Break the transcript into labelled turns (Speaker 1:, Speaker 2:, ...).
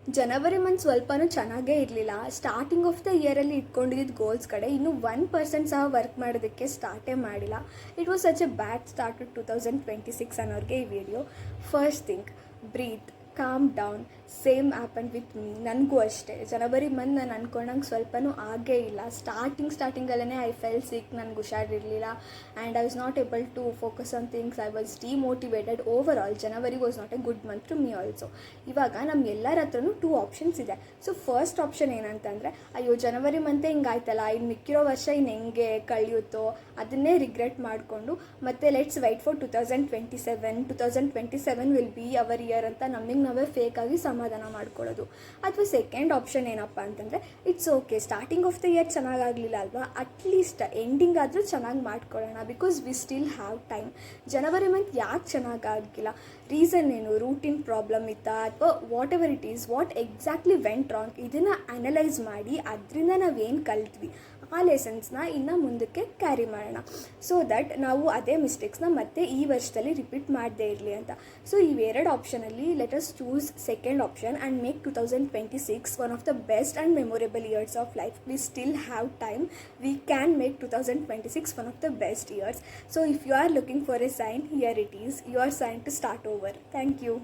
Speaker 1: ಜನವರಿ month ಸ್ವಲ್ಪನೂ ಚೆನ್ನಾಗೇ ಇರಲಿಲ್ಲ. ಸ್ಟಾರ್ಟಿಂಗ್ ಆಫ್ ದ ಇಯರಲ್ಲಿ ಇಟ್ಕೊಂಡಿದ್ದು ಗೋಲ್ಸ್ ಕಡೆ ಇನ್ನೂ 1% ಸಹ ವರ್ಕ್ ಮಾಡೋದಕ್ಕೆ ಸ್ಟಾರ್ಟೇ ಮಾಡಿಲ್ಲ. It was such a bad start to 2026 ಅನ್ನೋರಿಗೆ ಈ video. First thing, breathe, calm down. Same happen with me. ನನಗೂ ಅಷ್ಟೇ ಜನವರಿ ಮಂತ್ ನಾನು ಅಂದ್ಕೊಂಡಂಗೆ ಸ್ವಲ್ಪನೂ ಆಗೇ ಇಲ್ಲ. ಸ್ಟಾರ್ಟಿಂಗಲ್ಲೇ ಐ ಫೆಲ್ ಸಿಕ್, ನನಗೆ ಹುಷಾರಿರಲಿಲ್ಲ and I was not able to focus on things. I was demotivated. Over all January was not a good month to me also. ಇವಾಗ ನಮ್ಗೆಲ್ಲರ ಹತ್ರನೂ 2 ಆಪ್ಷನ್ಸ್ ಇದೆ. ಸೊ ಫಸ್ಟ್ ಆಪ್ಷನ್ ಏನಂತಂದರೆ, ಅಯ್ಯೋ ಜನವರಿ ಮಂತೇ ಹಿಂಗಾಯ್ತಲ್ಲ, ಇನ್ನು ಮಿಕ್ಕಿರೋ ವರ್ಷ ಇನ್ನು ಹೆಂಗೆ ಕಳೆಯುತ್ತೋ ಅದನ್ನೇ ರಿಗ್ರೆಟ್ ಮಾಡಿಕೊಂಡು ಮತ್ತೆ let's wait for 2027 will be our year ಅಂತ ನಮಗೆ ನಾವೇ ಫೇಕಾಗಿ ಸಮಾಧಾನ ಮಾಡ್ಕೊಳ್ಳೋದು. ಅಥವಾ ಸೆಕೆಂಡ್ ಆಪ್ಷನ್ ಏನಪ್ಪ ಅಂತಂದರೆ, it's okay, starting of the year ಚೆನ್ನಾಗಾಗಲಿಲ್ಲ ಅಲ್ವಾ, ಅಟ್ಲೀಸ್ಟ್ ಎಂಡಿಂಗ್ ಆದರೂ ಚೆನ್ನಾಗಿ ಮಾಡ್ಕೊಳ್ಳೋಣ, because we still have time. ಜನವರಿ ಮಂತ್ ಯಾಕೆ ಚೆನ್ನಾಗಾಗಿಲ್ಲ, ರೀಸನ್ ಏನು, ರೂಟೀನ್ ಪ್ರಾಬ್ಲಮ್ ಇತ್ತಾ, ಅಥವಾ whatever it is, what exactly went wrong, ಇದನ್ನು ಅನಲೈಸ್ ಮಾಡಿ ಅದರಿಂದ ನಾವೇನು ಕಲ್ತ್ವಿ ಆ ಲೆಸನ್ಸ್ನ ಇನ್ನು ಮುಂದಕ್ಕೆ ಕ್ಯಾರಿ ಮಾಡೋಣ. ಸೊ ದಟ್ ನಾವು ಅದೇ ಮಿಸ್ಟೇಕ್ಸ್ನ ಮತ್ತೆ ಈ ವರ್ಷದಲ್ಲಿ ರಿಪೀಟ್ ಮಾಡದೇ ಇರಲಿ ಅಂತ. ಸೊ ಇವೆರಡು ಆಪ್ಷನಲ್ಲಿ let us choose second option and make 2026 one of the best and memorable years of life. We still have time. We can make 2026 one of the best years. So if you are looking for a sign, here it is your sign to start over. Thank you.